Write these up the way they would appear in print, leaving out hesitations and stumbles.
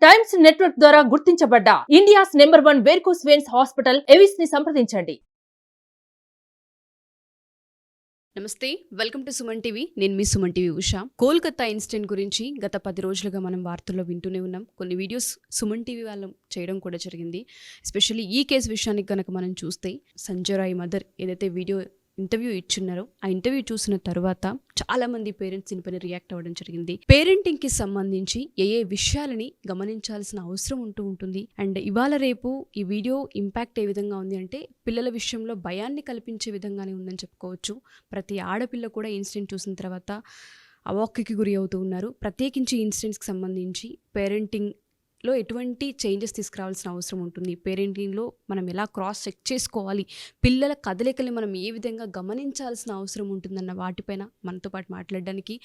Times network ద్వారా గుర్తించబడ్డ India's number 1 varicose veins hospital Avis ని సంప్రదించండి. నమస్తే, వెల్కమ్ టు సుమన్ టీవీ. నేను మీ సుమన్ టీవీ ఉషా. కోల్కతా ఇన్సిడెంట్ గురించి గత 10 రోజులుగా మనం వార్తల్లో వింటూనే ఉన్నాం. కొన్ని వీడియోస్ సుమన్ టీవీ వాళ్ళు చేయడం కూడా జరిగింది. ఎస్పెషల్లీ ఈ కేసు విషయానికి కనుక మనం చూస్తే, సంజయ్ రాయ్ మదర్ ఏదైతే వీడియో ఇంటర్వ్యూ ఇచ్చున్నారో ఆ ఇంటర్వ్యూ చూసిన తర్వాత చాలా మంది పేరెంట్స్ దీనిపైన రియాక్ట్ అవ్వడం జరిగింది. పేరెంటింగ్ కి సంబంధించి ఏ విషయాలని గమనించాల్సిన అవసరం ఉంటుంది. అండ్ ఇవాళ రేపు ఈ వీడియో ఇంపాక్ట్ ఏ విధంగా ఉంది అంటే, పిల్లల విషయంలో భయాన్ని కల్పించే విధంగానే ఉందని చెప్పుకోవచ్చు. ప్రతి ఆడపిల్ల కూడా ఇన్సిడెంట్ చూసిన తర్వాత అవాక్కి గురి అవుతూ ఉన్నారు. ప్రత్యేకించి ఇన్సిడెంట్స్కి సంబంధించి పేరెంటింగ్లో ఎటువంటి చేంజెస్ తీసుకురావాల్సిన అవసరం ఉంటుంది, పేరెంటింగ్లో మనం ఎలా క్రాస్ చెక్ చేసుకోవాలి, పిల్లల కదలికలు మనం ఏ విధంగా గమనించాల్సిన అవసరం ఉంటుందన్న వాటిపైన మనతో పాటు మాట్లాడడానికి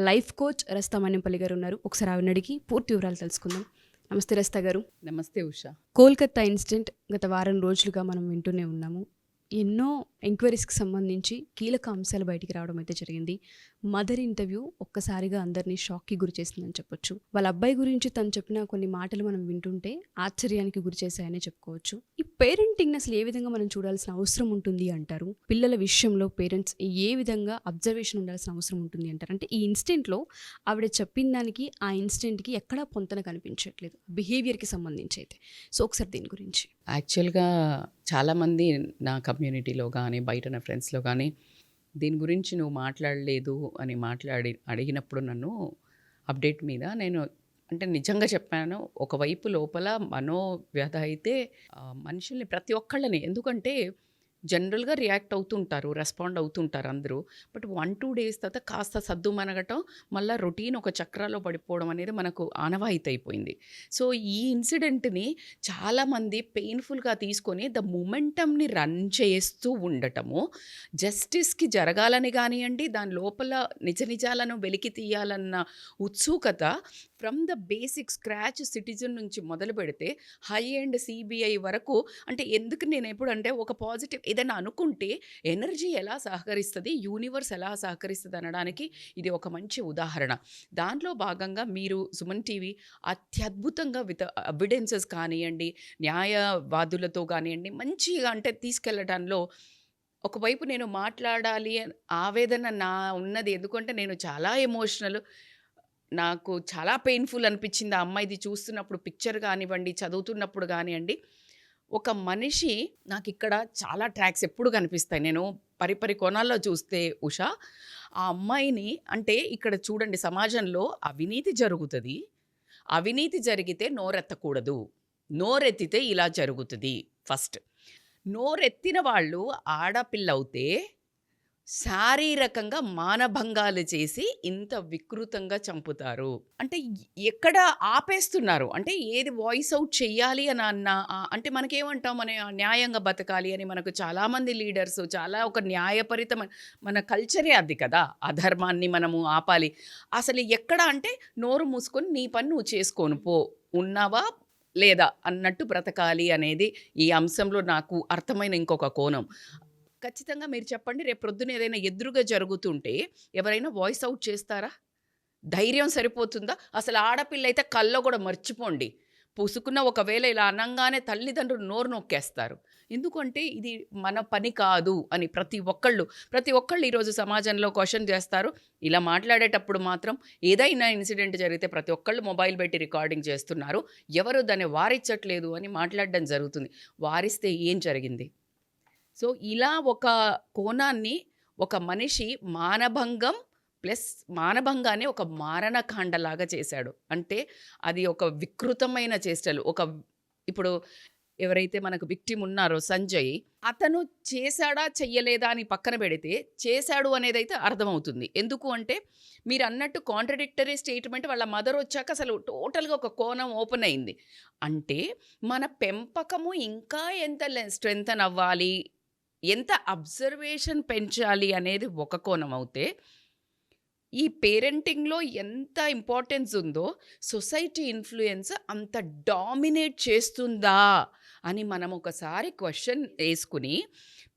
లైఫ్ కోచ్ రస్తా మన్యంపల్లి గారు ఉన్నారు. ఒకసారి ఆవిడని అడిగి పూర్తి వివరాలు తెలుసుకుందాం. నమస్తే రస్తా గారు. నమస్తే ఉషా. కోల్కతా ఇన్సిడెంట్ గత వారం రోజులుగా మనం వింటూనే ఉన్నాము. ఎన్నో ఎంక్వైరీస్కి సంబంధించి కీలక అంశాలు బయటికి రావడం అయితే జరిగింది. మదర్ ఇంటర్వ్యూ ఒక్కసారిగా అందరినీ షాక్కి గురి చేసిందని చెప్పొచ్చు. వాళ్ళ అబ్బాయి గురించి తను చెప్పిన కొన్ని మాటలు మనం వింటుంటే ఆశ్చర్యానికి గురి చేశాయనే చెప్పుకోవచ్చు. ఈ పేరెంటింగ్ అసలు ఏ విధంగా మనం చూడాల్సిన అవసరం ఉంటుంది అంటారు? పిల్లల విషయంలో పేరెంట్స్ ఏ విధంగా అబ్జర్వేషన్ ఉండాల్సిన అవసరం ఉంటుంది అంటారు? అంటే ఈ ఇన్సిడెంట్లో ఆవిడ చెప్పిన దానికి ఆ ఇన్సిడెంట్కి ఎక్కడా పొంతన కనిపించట్లేదు, బిహేవియర్కి సంబంధించి అయితే. సో ఒకసారి దీని గురించి. యాక్చువల్గా చాలామంది నా కమ్యూనిటీలో కానీ బయట నా ఫ్రెండ్స్లో కానీ దీని గురించి నువ్వు మాట్లాడలేదు అని అడిగినప్పుడు నన్ను అప్డేట్ మీద నేను అంటే నిజంగా చెప్పాను. ఒకవైపు లోపల మనోవ్యధ అయితే మనుషుల్ని ప్రతి ఒక్కళ్ళని, ఎందుకంటే జనరల్గా రియాక్ట్ అవుతుంటారు, రెస్పాండ్ అవుతుంటారు అందరూ. బట్ 1-2 డేస్ తర్వాత కాస్త సద్దు మనగటం, మళ్ళీ రొటీన్ ఒక చక్రాలో పడిపోవడం అనేది మనకు ఆనవాయితీ అయిపోయింది. సో ఈ ఇన్సిడెంట్ని చాలామంది పెయిన్ఫుల్గా తీసుకొని ద మొమెంటమ్ని రన్ చేస్తూ ఉండటము, జస్టిస్కి జరగాలని కానివ్వండి, దాని లోపల నిజ నిజాలను వెలికి తీయాలన్న ఉత్సుకత from the basic scratch citizen నుంచి మొదలు పెడితే హై అండ్ సిబిఐ వరకు. అంటే ఎందుకు నేను ఎప్పుడంటే ఒక పాజిటివ్ ఏదైనా అనుకుంటే ఎనర్జీ ఎలా సహకరిస్తుంది, యూనివర్స్ ఎలా సహకరిస్తుంది అనడానికి ఇది ఒక మంచి ఉదాహరణ. దాంట్లో భాగంగా మీరు సుమన్ టీవీ అత్యద్భుతంగా విత్ ఎవిడెన్సెస్ కానివ్వండి, న్యాయవాదులతో కానివ్వండి మంచిగా అంటే తీసుకెళ్ళడంలో ఒకవైపు నేను మాట్లాడాలి ఆవేదన నా ఉన్నది. ఎందుకంటే నేను చాలా ఎమోషనల్, నాకు చాలా పెయిన్ఫుల్ అనిపించింది ఆ అమ్మాయిది చూస్తున్నప్పుడు, పిక్చర్ కానివ్వండి, చదువుతున్నప్పుడు కానివ్వండి. ఒక మనిషి నాకు ఇక్కడ చాలా ట్రాక్స్ ఎప్పుడు కనిపిస్తాయి. నేను పరిపరి కోణాల్లో చూస్తే ఉషా, ఆ అమ్మాయిని అంటే ఇక్కడ చూడండి, సమాజంలో అవినీతి జరుగుతుంది. అవినీతి జరిగితే నోరెత్తకూడదు, నోరెత్తితే ఇలా జరుగుతుంది. ఫస్ట్ నోరెత్తిన వాళ్ళు ఆడపిల్ల అవుతే శారీరకంగా మానభంగాలు చేసి ఇంత వికృతంగా చంపుతారు. అంటే ఎక్కడ ఆపేస్తున్నారు అంటే ఏది వాయిస్ అవుట్ చెయ్యాలి అని అంటే మనకేమంటాం, మన న్యాయంగా బతకాలి అని మనకు చాలామంది లీడర్స్ చాలా ఒక న్యాయపరిత మన కల్చరే అది కదా. అధర్మాన్ని మనము ఆపాలి. అసలు ఎక్కడ అంటే నోరు మూసుకొని నీ పని నువ్వు చేసుకోను పో, ఉన్నావా లేదా అన్నట్టు బ్రతకాలి అనేది ఈ అంశంలో నాకు అర్థమైన ఇంకొక కోణం. ఖచ్చితంగా మీరు చెప్పండి, రేపు ప్రొద్దున ఏదైనా ఎదురుగా జరుగుతుంటే ఎవరైనా వాయిస్ అవుట్ చేస్తారా? ధైర్యం సరిపోతుందా? అసలు ఆడపిల్ల అయితే కల్లో కూడా మర్చిపోండి, పుసుకున్న ఒకవేళ ఇలా అనంగానే తల్లిదండ్రులు నోరు నొక్కేస్తారు. ఎందుకంటే ఇది మన పని కాదు అని ప్రతి ఒక్కళ్ళు ఈరోజు సమాజంలో క్వశ్చన్ చేస్తారు. ఇలా మాట్లాడేటప్పుడు మాత్రం ఏదైనా ఇన్సిడెంట్ జరిగితే ప్రతి ఒక్కళ్ళు మొబైల్ పెట్టి రికార్డింగ్ చేస్తున్నారు. ఎవరు దాన్ని వారించట్లేదు అని మాట్లాడడం జరుగుతుంది. వారిస్తే ఏం జరిగింది? సో ఇలా ఒక కోణాన్ని ఒక మనిషి మానభంగం ప్లస్ మానభంగానే ఒక మారణకాండలాగా చేశాడు. అంటే అది ఒక వికృతమైన చేష్టలు. ఇప్పుడు ఎవరైతే మనకు విక్టిమ్ ఉన్నారో సంజయ్, అతను చేశాడా చెయ్యలేదా అని పక్కన పెడితే చేశాడు అనేది అయితే అర్థమవుతుంది. ఎందుకు అంటే మీరు అన్నట్టు కాంట్రడిక్టరీ స్టేట్మెంట్ వాళ్ళ మదర్ వచ్చాక అసలు టోటల్గా ఒక కోణం ఓపెన్ అయింది. అంటే మన పెంపకము ఇంకా ఎంత స్ట్రెంథన్ అవ్వాలి, ఎంత అబ్జర్వేషన్ పెంచాలి అనేది ఒక కోణం అవుతే, ఈ పేరెంటింగ్లో ఎంత ఇంపార్టెన్స్ ఉందో సొసైటీ ఇన్ఫ్లుయెన్స్ అంత డామినేట్ చేస్తుందా అని మనం ఒకసారి క్వశ్చన్ వేసుకుని,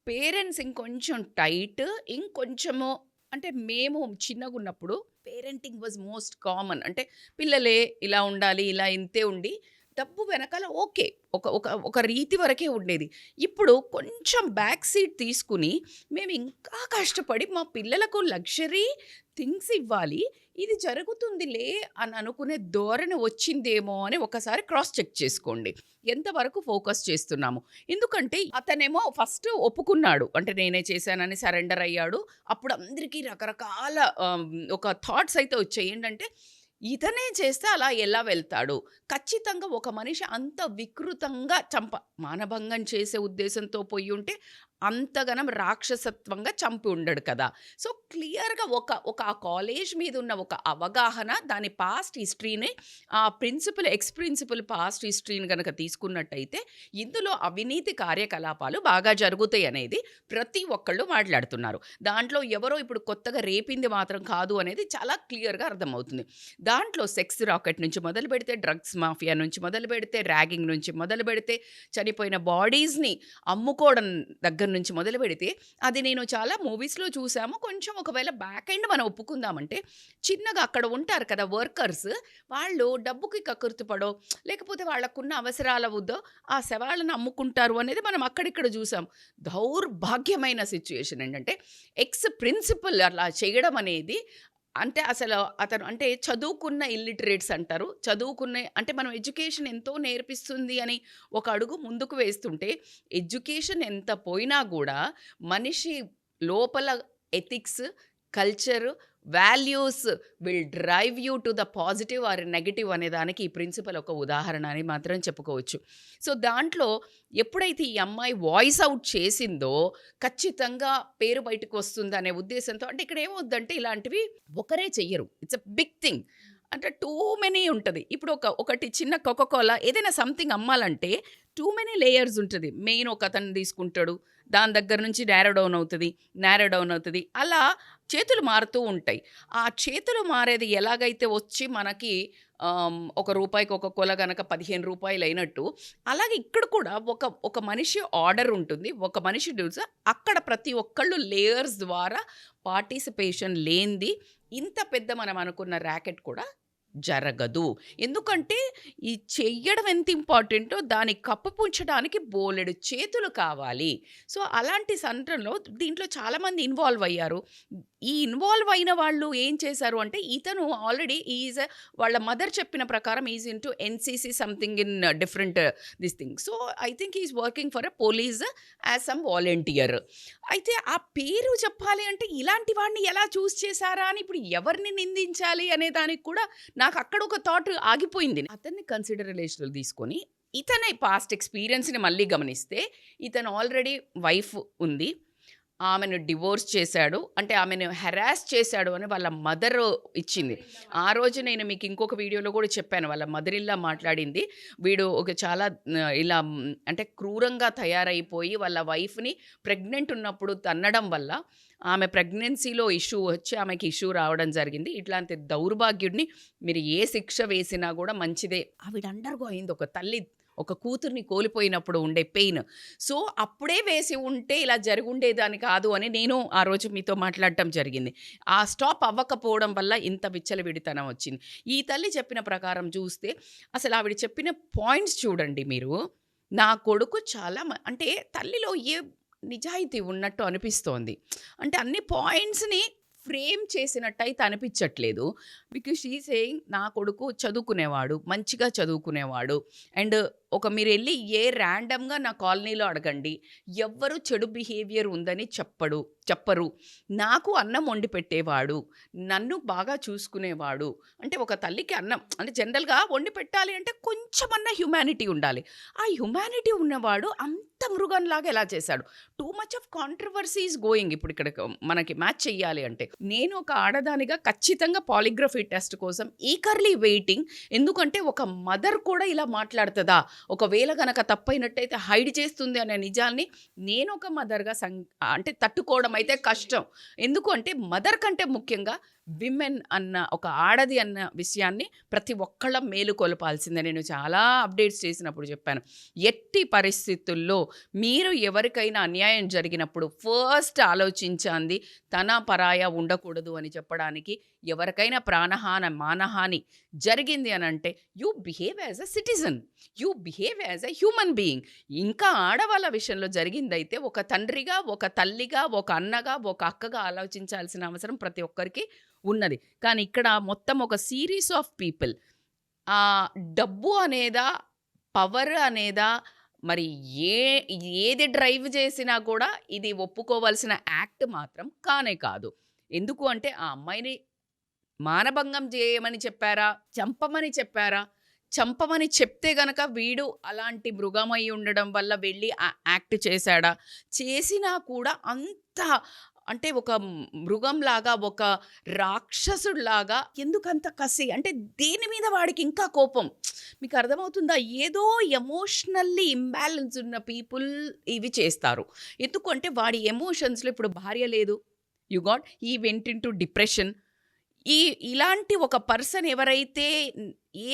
పేరెంట్స్ ఇంకొంచెం టైట్, ఇంకొంచెము అంటే మేము చిన్నగున్నప్పుడు పేరెంటింగ్ వాజ్ మోస్ట్ కామన్. అంటే పిల్లలే ఇలా ఉండాలి, ఇలా ఇంతే ఉండి డబ్బు వెనకాల ఓకే. ఒక ఒక ఒక రీతి వరకే ఉండేది. ఇప్పుడు కొంచెం బ్యాక్ సీట్ తీసుకుని మేము ఇంకా కష్టపడి మా పిల్లలకు లగ్జరీ థింగ్స్ ఇవ్వాలి. ఇది జరుగుతుందిలే అని అనుకునే ధోరణి వచ్చిందేమో అని ఒకసారి క్రాస్ చెక్ చేసుకోండి. ఎంతవరకు ఫోకస్ చేస్తున్నాము. ఎందుకంటే అతనేమో ఫస్ట్ ఒప్పుకున్నాడు. అంటే నేనే చేశానని సరెండర్ అయ్యాడు. అప్పుడు అందరికీ రకరకాల ఒక థాట్స్ అయితే వచ్చాయి. ఏంటంటే ఇతనే చేస్తే అలా ఎలా వెళ్తాడు? ఖచ్చితంగా ఒక మనిషి అంత వికృతంగా మానభంగం చేసే ఉద్దేశంతో పొయ్యుంటే అంతగనం రాక్షసత్వంగా చంపి ఉండడు కదా! సో, క్లియర్‌గా ఒక ఆ కాలేజ్ మీదున్న ఒక అవగాహన, దాని పాస్ట్ హిస్టరీని, ఎక్స్ ప్రిన్సిపల్ పాస్ట్ హిస్టరీని గనక తీసుకున్నట్టయితే, ఇందులో అవినీతి కార్యకలాపాలు బాగా జరుగుతాయనేది ప్రతి ఒక్కళ్ళు మాట్లాడుతున్నారు. దాంట్లో ఎవరో ఇప్పుడు కొత్తగా రేపింది మాత్రం కాదు అనేది చాలా క్లియర్‌గా అర్థమవుతుంది. దాంట్లో సెక్స్ రాకెట్ నుంచి మొదలుపెడితే, డ్రగ్స్ మాఫియా నుంచి మొదలుపెడితే, ర్యాగింగ్ నుంచి మొదలుపెడితే, చనిపోయిన బాడీస్‌ని అమ్ముకోవడం దగ్గర నుంచి మొదలుపెడితే, అది నేను చాలా మూవీస్‌లో చూసాము. కొంచెం ఒకవేళ బ్యాక్ ఎండ్ మనం ఒప్పుకుందామంటే, చిన్నగా అక్కడ ఉంటారు కదా వర్కర్స్, వాళ్ళు డబ్బుకి కకృతిపడో, లేకపోతే వాళ్ళకున్న అవసరాల వద్దో ఆ శవాలను అమ్ముకుంటారు అనేది మనం అక్కడిక్కడ చూసాం. దౌర్భాగ్యమైన సిట్యుయేషన్ ఏంటంటే, ఎక్స్ ప్రిన్సిపల్ అలా చేయడం అనేది, అంటే అసలు అతను అంటే చదువుకున్న ఇల్లిటరేట్స్ అంటారు. అంటే మనం ఎడ్యుకేషన్ ఎంతో నేర్పిస్తుంది అని ఒక అడుగు ముందుకు వేస్తుంటే, ఎడ్యుకేషన్ ఎంత పోయినా గూడా మనిషి లోపల ethics, culture, values will drive you to the positive or negative అనే దానికి ఈ ప్రిన్సిపల్ ఒక ఉదాహరణ అని మాత్రం చెప్పుకోవచ్చు. సో, దాంట్లో ఎప్పుడైతే ఈ అమ్మాయి వాయిస్ అవుట్ చేసిందో ఖచ్చితంగా పేరు బయటకు వస్తుందనే ఉద్దేశంతో, అంటే ఇక్కడ ఏమవుద్దంటే ఇలాంటివి ఒకరే చెయ్యరు. It's a big thing. అంటే టూ మెనీ ఉంటది. ఇప్పుడు ఒకటి చిన్న కోకోకోలా ఏదైనా సంథింగ్ అమ్మాలంటే టూ మెనీ లేయర్స్ ఉంటది. మెయిన్ ఒకతను తీసుకుంటాడు. దాని దగ్గర నుంచి నారో డౌన్ అవుతది. అలా చేతులు మారుతూ ఉంటాయి. ఆ చేతులు మారేది ఎలాగైతే వచ్చి మనకి ఒక రూపాయికి ఒక కొల గనక 15 రూపాయలు అయినట్టు, అలాగే ఇక్కడ కూడా ఒక మనిషి ఆర్డర్ ఉంటుంది. ఒక మనిషి డూస్. అక్కడ ప్రతి ఒక్కళ్ళు లేయర్స్ ద్వారా పార్టిసిపేషన్ లేనిది ఇంత పెద్ద మనం అనుకున్న ర్యాకెట్ కూడా జరగదు. ఎందుకంటే ఈ చెయ్యడం ఎంత ఇంపార్టెంటో దాన్ని కప్పిపుంచడానికి బోలెడు చేతులు కావాలి. సో, అలాంటి సందర్భంలో దీంట్లో చాలామంది ఇన్వాల్వ్ అయ్యారు. ఈ ఇన్వాల్వ్ అయిన వాళ్ళు ఏం చేశారు అంటే, ఇతను ఆల్రెడీ వాళ్ళ మదర్ చెప్పిన ప్రకారం is into NCC something in different this thing. So, I think is working for a police as some volunteer. అయితే ఆ పేరు చెప్పాలి అంటే ఇలాంటి వాడిని ఎలా చూస్ చేశారా అని ఇప్పుడు ఎవరిని నిందించాలి అనే దానికి కూడా నాకు అక్కడ ఒక థాట్ ఆగిపోయింది. అతన్ని కన్సిడరేషన్‌లో తీసుకొని ఇతని పాస్ట్ ఎక్స్‌పీరియన్స్‌ని మళ్ళీ గమనిస్తే, ఇతను ఆల్రెడీ వైఫ్ ఉంది. ఆమెను డివోర్స్ చేశాడు. అంటే ఆమెను హెరాస్ చేశాడు అని వాళ్ళ మదర్ ఇచ్చింది. ఆ రోజు నేను మీకు ఇంకొక వీడియోలో కూడా చెప్పాను. వాళ్ళ మదర్ ఇలా మాట్లాడింది. వీడు ఒక చాలా ఇలా అంటే క్రూరంగా తయారైపోయి వాళ్ళ వైఫ్‌ని ప్రెగ్నెంట్ ఉన్నప్పుడు తన్నడం వల్ల ఆమె ప్రెగ్నెన్సీలో ఇష్యూ వచ్చి ఆమెకి ఇష్యూ రావడం జరిగింది. ఇట్లాంటి దౌర్భాగ్యుడిని మీరు ఏ శిక్ష వేసినా కూడా మంచిదే. ఆవిడ అండర్‌గో అయింది. ఒక కూతుర్ని కోల్పోయినప్పుడు ఉండే పెయిన్. సో, అప్పుడే వేసి ఉంటే ఇలా జరుగుండేదాని కాదు అని నేను ఆ రోజు మీతో మాట్లాడటం జరిగింది. ఆ స్టాప్ అవ్వకపోవడం వల్ల ఇంత విచ్చలవిడితనం వచ్చింది. ఈ తల్లి చెప్పిన ప్రకారం చూస్తే అసలు ఆవిడ చెప్పిన పాయింట్స్ చూడండి మీరు. నా కొడుకు చాలా అంటే తల్లిలో నిజాయితీ ఉన్నట్టు అనిపిస్తోంది. అంటే అన్ని పాయింట్స్‌ని ఫ్రేమ్ చేసినట్టయితే అనిపించట్లేదు. బికాజ్ షీ సేయింగ్ నా కొడుకు చదువుకునేవాడు, మంచిగా చదువుకునేవాడు. అండ్ మీరు వెళ్ళి ర్యాండమ్‌గా నా కాలనీలో అడగండి, ఎవ్వరు చెడు బిహేవియర్ ఉందని చెప్పరు. నాకు అన్నం వండి పెట్టేవాడు, నన్ను బాగా చూసుకునేవాడు. అంటే ఒక తల్లికి అన్నం అంటే జనరల్‌గా వండి పెట్టాలి అంటే కొంచెమన్నా హ్యుమానిటీ ఉండాలి. ఆ హ్యుమానిటీ ఉన్నవాడు అంత మృగంలాగా ఎలా చేశాడు? Too much of controversy is going. ఇప్పుడు ఇక్కడ మనకి మ్యాచ్ చెయ్యాలి అంటే, నేను ఒక ఆడదానిగా ఖచ్చితంగా పాలిగ్రఫీ టెస్ట్ కోసం ఈగర్లీ వెయిటింగ్. ఎందుకంటే ఒక మదర్ కూడా ఇలా మాట్లాడుతుందా? ఒకవేళ గనక తప్పైనట్టయితే హైడ్ చేస్తుంది అనే నిజాన్ని నేను ఒక మదర్గా అంటే తట్టుకోవడం అయితే కష్టం. ఎందుకు అంటే మదర్ కంటే ముఖ్యంగా విమెన్ అన్న ఒక ఆడది అన్న విషయాన్ని ప్రతి ఒక్కళ్ళ మేలుకొలపాల్సిందే. నేను చాలా అప్డేట్స్ చేసినప్పుడు చెప్పాను, ఎట్టి పరిస్థితుల్లో మీరు ఎవరికైనా అన్యాయం జరిగినప్పుడు ఫస్ట్ ఆలోచించాంది తన పరాయ ఉండకూడదు అని చెప్పడానికి. ఎవరికైనా ప్రాణహాని మానహాని జరిగింది అని అంటే you behave as a citizen, you behave as a human being. ఇంకా ఆడవాళ్ళ విషయంలో జరిగిందైతే ఒక తండ్రిగా, ఒక తల్లిగా, ఒక అన్నగా, ఒక అక్కగా ఆలోచించాల్సిన అవసరం ప్రతి ఒక్కరికి ఉన్నది. కానీ ఇక్కడ మొత్తం ఒక సిరీస్ ఆఫ్ పీపుల్ డబ్బు అనేదా, పవర్ అనేదా, మరి ఏది డ్రైవ్ చేసినా కూడా ఇది ఒప్పుకోవాల్సిన యాక్ట్ మాత్రం కానే కాదు. ఎందుకు అంటే ఆ అమ్మాయిని మానభంగం చేయమని చెప్పారా, చంపమని చెప్పారా? చంపమని చెప్తే గనక వీడు అలాంటి మృగమై ఉండడం వల్ల వెళ్ళి ఆ యాక్ట్ చేశాడా? చేసినా కూడా అంత అంటే ఒక మృగంలాగా, ఒక రాక్షసుడిలాగా ఎందుకంత కసి? అంటే దేని మీద వాడికి ఇంకా కోపం? మీకు అర్థమవుతుందా? ఏదో ఎమోషనల్లీ ఇంబ్యాలెన్స్ ఉన్న పీపుల్ ఇవి చేస్తారు. ఎందుకంటే వాడి ఎమోషన్స్లో ఇప్పుడు భార్య లేదు, యు గాట్ ఈ వెంట్ ఇన్ టు డిప్రెషన్. ఇలాంటి ఒక పర్సన్ ఎవరైతే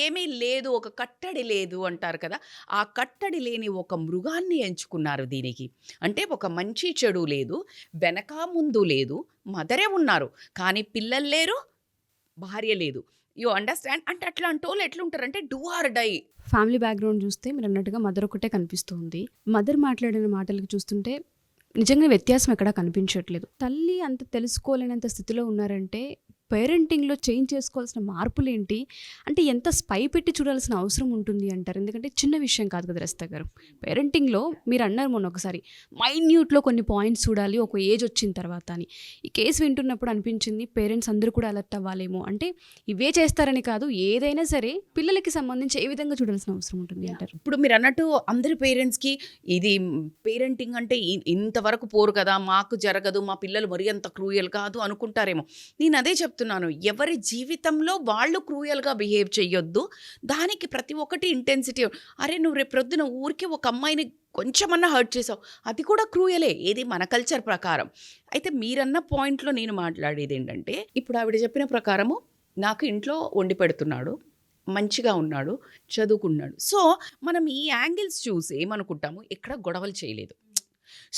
ఏమీ లేదు, ఒక కట్టడి లేదు అంటారు కదా, ఆ కట్టడి లేని ఒక మృగాన్ని ఎంచుకున్నారు దీనికి. అంటే ఒక మంచి చెడు లేదు, వెనక ముందు లేదు, మదరే ఉన్నారు కానీ పిల్లలు లేరు, భార్య లేదు. You understand? అంటే అట్లాంటి వాళ్ళు ఎట్లుంటారంటే do or die. Family background చూస్తే మీరు అన్నట్టుగా మదర్ ఒకటే కనిపిస్తుంది. మదర్ మాట్లాడిన మాటలకు చూస్తుంటే నిజంగా వ్యత్యాసం ఎక్కడా కనిపించట్లేదు. తల్లి అంత తెలుసుకోలేనంత స్థితిలో ఉన్నారంటే పేరెంటింగ్లో చేంజ్ చేసుకోవాల్సిన మార్పులు ఏంటి? అంటే ఎంత స్పై పెట్టి చూడాల్సిన అవసరం ఉంటుంది అంటారు? ఎందుకంటే చిన్న విషయం కాదు కదా రస్తా గారు. పేరెంటింగ్లో మీరు అన్నారు మొన్న ఒకసారి మైన్యూట్లో కొన్ని పాయింట్స్ చూడాలి ఒక ఏజ్ వచ్చిన తర్వాత అని. ఈ కేసు వింటున్నప్పుడు అనిపించింది పేరెంట్స్ అందరూ కూడా అలర్ట్ అవ్వాలేమో. అంటే ఇవే చేస్తారని కాదు, ఏదైనా సరే పిల్లలకి సంబంధించి ఏ విధంగా చూడాల్సిన అవసరం ఉంటుంది అంటారు? ఇప్పుడు మీరు అన్నట్టు అందరి పేరెంట్స్కి ఇది పేరెంటింగ్ అంటే ఇంతవరకు పోరు కదా, మాకు జరగదు, మా పిల్లలు మరీ అంత క్రూయల్ కాదు అనుకుంటారేమో. నేను అదే చెప్తున్నాను, ఎవరి జీవితంలో వాళ్ళు క్రూయల్గా బిహేవ్ చేయొద్దు. దానికి ప్రతి ఒక్కటి ఇంటెన్సిటీ. అరే నువ్వు రేపు ప్రొద్దున ఊరికి ఒక అమ్మాయిని కొంచెమన్నా హర్ట్ చేసావు, అది కూడా క్రూయలే, ఏది మన కల్చర్ ప్రకారం. అయితే మీరన్న పాయింట్లో నేను మాట్లాడేది ఏంటంటే, ఇప్పుడు ఆవిడ చెప్పిన ప్రకారము నాకు ఇంట్లో వండి పెడుతున్నాడు, మంచిగా ఉన్నాడు, చదువుకున్నాడు. సో మనం ఈ యాంగిల్స్ చూసి ఏమనుకుంటాము, ఎక్కడ గొడవలు చేయలేదు.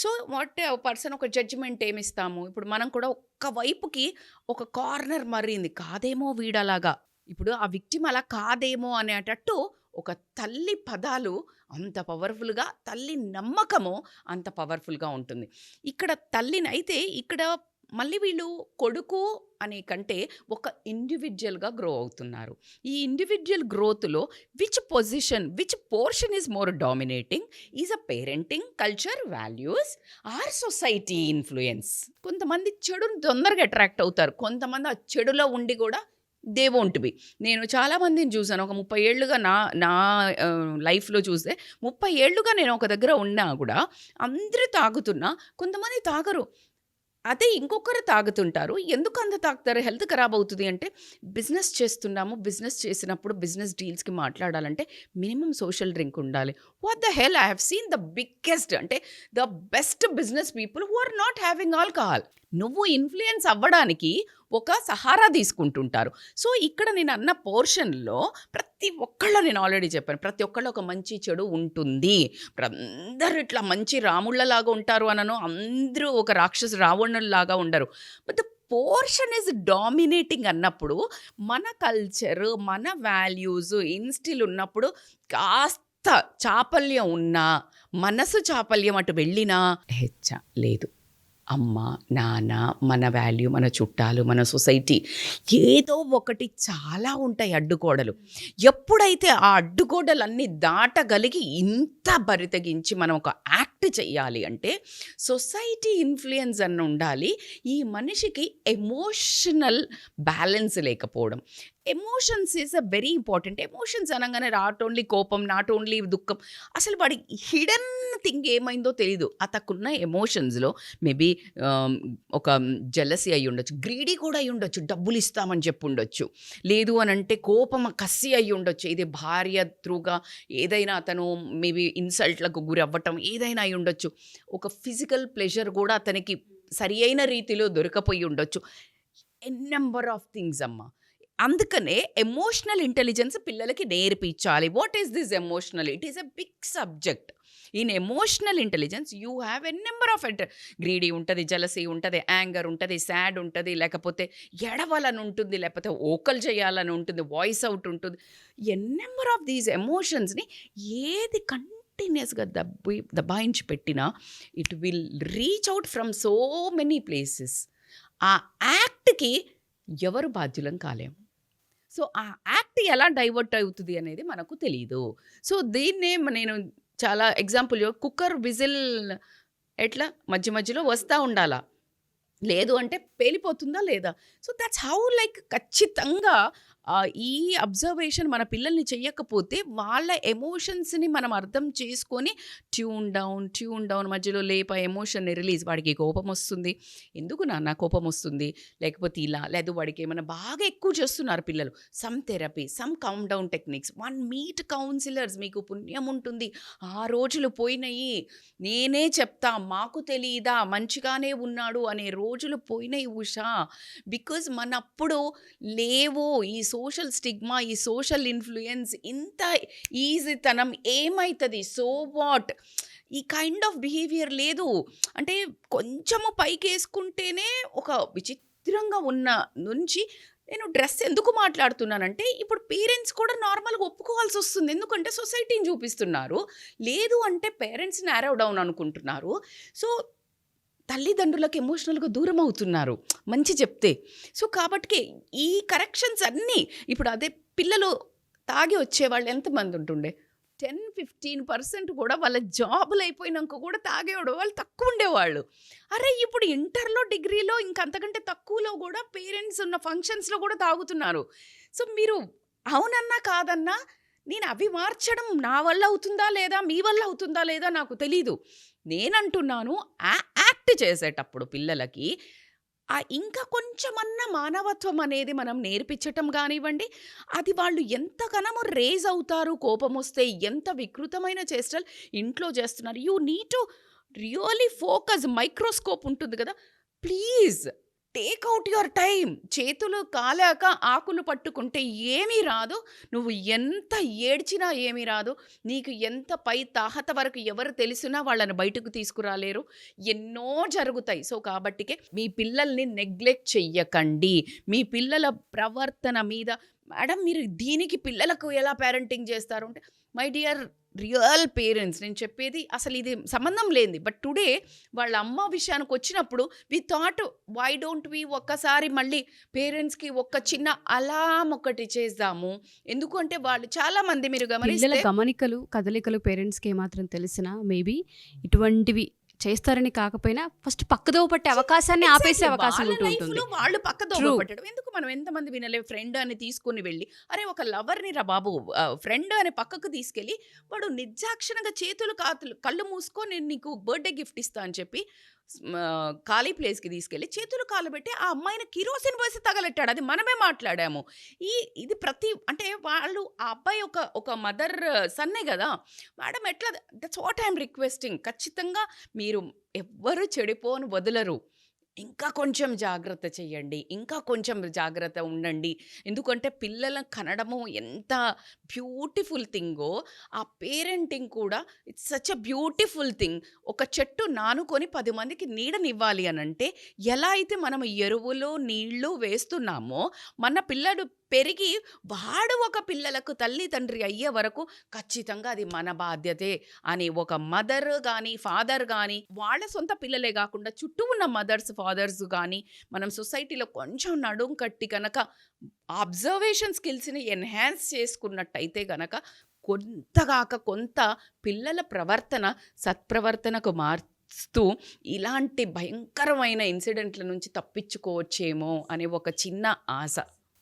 సో వాట్ పర్సన్ ఒక జడ్జిమెంట్ ఏమిస్తాము? ఇప్పుడు మనం కూడా ఒక్క వైపుకి ఒక కార్నర్ మరింది, కాదేమో వీడలాగా, ఇప్పుడు ఆ విక్టిమ్ అలా కాదేమో అనేటట్టు ఒక తల్లి పదాలు అంత పవర్ఫుల్గా, తల్లి నమ్మకము అంత పవర్ఫుల్గా ఉంటుంది. ఇక్కడ తల్లిని అయితే ఇక్కడ మళ్ళీ వీళ్ళు కొడుకు అనే కంటే ఒక ఇండివిజువల్గా గ్రో అవుతున్నారు. ఈ ఇండివిజువల్ గ్రోత్లో which portion is more dominating is a parenting, culture, values or society influence. కొంతమంది చెడుని తొందరగా అట్రాక్ట్ అవుతారు, కొంతమంది ఆ చెడులో ఉండి కూడా దే వోంట్ బి. నేను చాలామందిని చూసాను, ఒక 30 ఏళ్ళుగా నా లైఫ్లో చూస్తే 30 ఏళ్ళుగా నేను ఒక దగ్గర ఉన్నా కూడా అందరూ తాగుతున్నా, కొంతమంది తాగరు. అదే ఇంకొకరు తాగుతుంటారు. ఎందుకు అంత తాగుతారు? హెల్త్ ఖరాబ్ అవుతుంది అంటే బిజినెస్ చేస్తున్నాము, బిజినెస్ చేసినప్పుడు బిజినెస్ డీల్స్కి మాట్లాడాలంటే మినిమం సోషల్ డ్రింక్ ఉండాలి. What the hell, I have seen the biggest అంటే the best business people who are not having alcohol. నువ్వు ఇన్ఫ్లుయెన్స్ అవ్వడానికి ఒక సహారా తీసుకుంటుంటారు. సో ఇక్కడ నేను అన్న పోర్షన్లో ప్రతి ఒక్కళ్ళు, నేను ఆల్రెడీ చెప్పాను, ప్రతి ఒక్కళ్ళు ఒక మంచి చెడు ఉంటుంది. అందరూ ఇట్లా మంచి రాముళ్ళలాగా ఉంటారు అనను, అందరూ ఒక రాక్షసు రావణుల్లాగా ఉండరు. But the portion is dominating అన్నప్పుడు మన కల్చర్, మన వాల్యూస్ ఇన్స్టిల్ ఉన్నప్పుడు కాస్త చాపల్యం ఉన్నా, మనసు చాపల్యం అటు వెళ్ళినా లేదు. అమ్మ, నాన్న, మన వాల్యూ, మన చుట్టాలు, మన సొసైటీ, ఏదో ఒకటి చాలా ఉంటాయి అడ్డుగోడలు. ఎప్పుడైతే ఆ అడ్డుగోడలన్నీ దాటగలిగి ఇంత బరితెగించి మనం ఒక యాక్ట్ చేయాలి అంటే సొసైటీ ఇన్ఫ్లుయెన్స్ అన్న ఉండాలి. ఈ మనిషికి ఎమోషనల్ బ్యాలెన్స్ లేకపోవడం. Emotions is a very important. Emotions అనగానే నాట్ ఓన్లీ కోపం, నాట్ ఓన్లీ దుఃఖం, అసలు వాడి హిడెన్ థింగ్ ఏమైందో తెలీదు. అతకున్న ఎమోషన్స్లో మేబీ ఒక జెలసీ అయి ఉండొచ్చు, గ్రీడీ కూడా అయి ఉండొచ్చు, డబ్బులు ఇస్తామని చెప్పి ఉండొచ్చు, లేదు అని అంటే కోపం కసి అయి ఉండొచ్చు, ఇది భార్య త్రూగా ఏదైనా అతను మేబీ ఇన్సల్ట్లకు గురి అవ్వటం ఏదైనా అయి ఉండొచ్చు, ఒక ఫిజికల్ ప్లెజర్ కూడా అతనికి సరి అయిన రీతిలో దొరకపోయి ఉండొచ్చు. నెంబర్ ఆఫ్ థింగ్స్ అమ్మా. అందుకనే ఎమోషనల్ ఇంటెలిజెన్స్ పిల్లలకి నేర్పించాలి. What is this emotional? It is a big subject. In emotional intelligence you have a number of greedy ఉంటుంది, జలసీ ఉంటుంది, యాంగర్ ఉంటుంది, సాడ్ ఉంటుంది, లేకపోతే ఎడవాలని ఉంటుంది, లేకపోతే ఓకల్ చేయాలని ఉంటుంది, వాయిస్ అవుట్ ఉంటుంది. ఎ నెంబర్ ఆఫ్ దీస్ ఎమోషన్స్ని ఏది కంటిన్యూస్గా దబాయించి పెట్టినా it will reach out from so many places. ఆ యాక్ట్కి ఎవరు బాధ్యులం కాలేము. సో ఆ యాక్ట్ ఎలా డైవర్ట్ అవుతుంది అనేది మనకు తెలియదు. సో దీన్నే నేను చాలా ఎగ్జాంపుల్, కుక్కర్ విజిల్ ఎట్లా మధ్య మధ్యలో వస్తూ ఉండాలా, లేదు అంటే పేలిపోతుందా లేదా. సో దట్స్ హౌ లైక్ ఖచ్చితంగా ఈ అబ్జర్వేషన్ మన పిల్లల్ని చెయ్యకపోతే వాళ్ళ ఎమోషన్స్ని మనం అర్థం చేసుకొని ట్యూన్ డౌన్ మధ్యలో లేప ఎమోషన్ని రిలీజ్. వాడికి కోపం వస్తుంది, ఎందుకు నాన్న కోపం వస్తుంది, లేకపోతే ఇలా, లేదు వాడికి ఏమైనా బాగా ఎక్కువ చేస్తున్నారు పిల్లలు, some therapy, some calm down techniques, meet counsellors, మీకు పుణ్యం ఉంటుంది, 6 రోజులు పోయినాయి, నేనే చెప్తా, మాకు తెలియదా మంచిగానే ఉన్నాడు అనే రోజులు పోయినాయి ఉషా. బికాజ్ మనప్పుడు లేవు ఈ సోషల్ స్టిగ్మా, ఈ సోషల్ ఇన్ఫ్లుయెన్స్, ఇంత ఈజీతనం ఏమవుతుంది, సో వాట్, ఈ కైండ్ ఆఫ్ బిహేవియర్ లేదు. అంటే కొంచెము పైకి వేసుకుంటేనే ఒక విచిత్రంగా ఉన్న నుంచి నేను డ్రెస్ ఎందుకు మాట్లాడుతున్నానంటే ఇప్పుడు పేరెంట్స్ కూడా నార్మల్గా ఒప్పుకోవాల్సి వస్తుంది. ఎందుకంటే సొసైటీని చూపిస్తున్నారు, లేదు అంటే పేరెంట్స్ నారో డౌన్ అనుకుంటున్నారు. సో తల్లిదండ్రులకు ఎమోషనల్గా దూరం అవుతున్నారు మంచి చెప్తే. సో కాబట్టి ఈ కరెక్షన్స్ అన్నీ ఇప్పుడు అదే పిల్లలు తాగి వచ్చేవాళ్ళు ఎంతమంది ఉంటుండే, 10-15% కూడా వాళ్ళ జాబులు అయిపోయినాక కూడా తాగేవాడు వాళ్ళు తక్కువ ఉండేవాళ్ళు. అరే ఇప్పుడు ఇంటర్లో, డిగ్రీలో, ఇంకంతకంటే తక్కువలో కూడా పేరెంట్స్ ఉన్న ఫంక్షన్స్లో కూడా తాగుతున్నారు. సో మీరు అవునన్నా కాదన్నా నేను అవి మార్చడం నా వల్ల అవుతుందా లేదా, మీ వల్ల అవుతుందా లేదా నాకు తెలీదు. నేనంటున్నాను యాక్ట్ చేసేటప్పుడు పిల్లలకి ఇంకా కొంచెమన్నా మానవత్వం అనేది మనం నేర్పించటం కానివ్వండి, అది వాళ్ళు ఎంతగానో రేజ్ అవుతారు, కోపం వస్తే ఎంత వికృతమైన చేష్టలు ఇంట్లో చేస్తున్నారు. You need to really focus. Microscope ఉంటుంది కదా, please take out your time. చేతులు కాలాక ఆకులు పట్టుకుంటే ఏమీ రాదు, నువ్వు ఎంత ఏడ్చినా ఏమీ రాదు, నీకు ఎంత పై తాహత వరకు ఎవరు తెలిసినా వాళ్ళని బయటకు తీసుకురాలేరు, ఎన్నో జరుగుతాయి. సో కాబట్టికే మీ పిల్లల్ని నెగ్లెక్ట్ చెయ్యకండి. మీ పిల్లల ప్రవర్తన మీద, మేడం మీరు దీనికి పిల్లలకు ఎలా పేరెంటింగ్ చేస్తారు అంటే, మై డియర్ రియల్ పేరెంట్స్, నేను చెప్పేది అసలు ఇది సంబంధం లేనిది. బట్ టుడే వాళ్ళ అమ్మ విషయానికి వచ్చినప్పుడు we thought why don't we ఒక్కసారి మళ్ళీ పేరెంట్స్కి ఒక చిన్న అలాం ఒకటి చేద్దాము. ఎందుకంటే వాళ్ళు చాలామంది మీరు పిల్లల గమనికలు, కదలికలు పేరెంట్స్కి ఏమాత్రం తెలిసినా మేబీ ఇటువంటివి చేస్తారని కాకపోయినా ఫస్ట్ పక్కదోవ పట్టే అవకాశాన్ని ఆపేసే అవకాశం ఉంటుంది. వాళ్ళు పక్కదోవ పట్టడం ఎందుకు, మనం ఎంతమంది వినలే, ఫ్రెండ్ అని తీసుకుని వెళ్ళి, అరే ఒక లవర్ని రా బాబు ఫ్రెండ్ అని పక్కకు తీసుకెళ్ళి వాడు నిర్దాక్షిణంగా చేతులు కళ్ళు మూసుకో నేను నీకు బర్త్డే గిఫ్ట్ ఇస్తా అని చెప్పి ఖాళీ ప్లేస్కి తీసుకెళ్ళి చేతులు కాలు పెట్టి ఆ అమ్మాయిని కిరోసిన్ వేసి తగలెట్టాడు. అది మనమే మాట్లాడాము. ఇది అంటే వాళ్ళు ఆ అబ్బాయి ఒక మదర్ సన్నే కదా మేడం, ఎట్లా, దట్స్ వాట్ ఐఎమ్ రిక్వెస్టింగ్. ఖచ్చితంగా మీరు ఎవ్వరు చెడిపోని వదలరు, ఇంకా కొంచెం జాగ్రత్త చెయ్యండి, ఇంకా కొంచెం జాగ్రత్త ఉండండి. ఎందుకంటే పిల్లలను కనడము ఎంత బ్యూటిఫుల్ థింగో, ఆ పేరెంటింగ్ కూడా it's such a beautiful thing. ఒక చెట్టు నానుకొని 10 మందికి నీడనివ్వాలి అని అంటే ఎలా అయితే మనం ఎరువులు నీళ్లు వేస్తున్నామో, మన పిల్లడు పెరిగి వాడు ఒక పిల్లలకు తల్లి తండ్రి అయ్యే వరకు ఖచ్చితంగా అది మన బాధ్యతే అని ఒక మదర్ కానీ ఫాదర్ కానీ, వాళ్ళ సొంత పిల్లలే కాకుండా చుట్టూ ఉన్న మదర్స్ ఫాదర్స్ కానీ మనం సొసైటీలో కొంచెం నడుం కట్టి కనుక అబ్జర్వేషన్ స్కిల్స్ని ఎన్హాన్స్ చేసుకున్నట్టయితే కనుక కొంత పిల్లల ప్రవర్తన సత్ప్రవర్తనకు మార్స్తూ ఇలాంటి భయంకరమైన ఇన్సిడెంట్ల నుంచి తప్పించుకోవచ్చేమో అనే ఒక చిన్న ఆశ.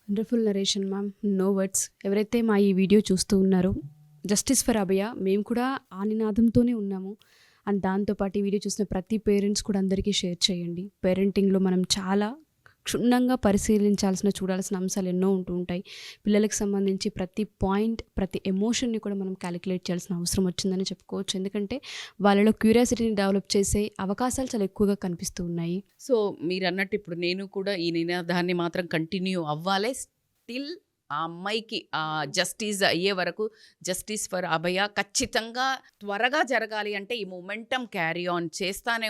Wonderful narration ma'am, no words. ఎవరైతే మా ఈ వీడియో చూస్తూ ఉన్నారో, జస్టిస్ ఫర్ అభయ, మేము కూడా ఆ నినాదంతోనే ఉన్నాము. అండ్ దాంతోపాటు ఈ వీడియో చూసిన ప్రతి పేరెంట్స్ కూడా అందరికీ షేర్ చేయండి. పేరెంటింగ్లో మనం చాలా క్షుణ్ణంగా పరిశీలించాల్సిన చూడాల్సిన అంశాలు ఎన్నో ఉంటూ ఉంటాయి. పిల్లలకు సంబంధించి ప్రతి పాయింట్, ప్రతి ఎమోషన్ని కూడా మనం క్యాలిక్యులేట్ చేయాల్సిన అవసరం వచ్చిందని చెప్పుకోవచ్చు. ఎందుకంటే వాళ్ళలో క్యూరియాసిటీని డెవలప్ చేసే అవకాశాలు చాలా ఎక్కువగా కనిపిస్తూ ఉన్నాయి. సో మీరు అన్నట్టు ఇప్పుడు నేను కూడా ఈ నినాదాన్ని మాత్రం కంటిన్యూ అవ్వాలి. స్టిల్ ఆ అమ్మాయికి జస్టిస్ అయ్యే వరకు, జస్టిస్ ఫర్ అభయ ఖచ్చితంగా త్వరగా జరగాలి అంటే ఈ మొమెంటం క్యారీ ఆన్ చేస్తానే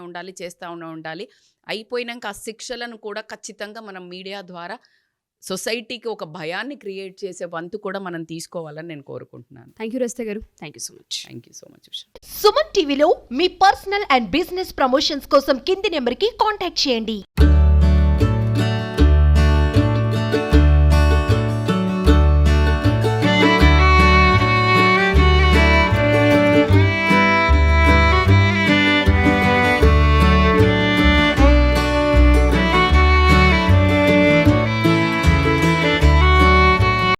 ఉండాలి. అయిపోయినాక ఆ శిక్షలను కూడా ఖచ్చితంగా మనం మీడియా ద్వారా సొసైటీకి ఒక భయాన్ని క్రియేట్ చేసే వంతు కూడా మనం తీసుకోవాలని నేను కోరుకుంటున్నాను. థ్యాంక్ యూ రజిత గారు. Thank you so much. Thank you so much Usha. Suman టీవీలో మీ పర్సనల్ అండ్ బిజినెస్ ప్రమోషన్స్ కోసం కింది నెంబర్కి కాంటాక్ట్ చేయండి.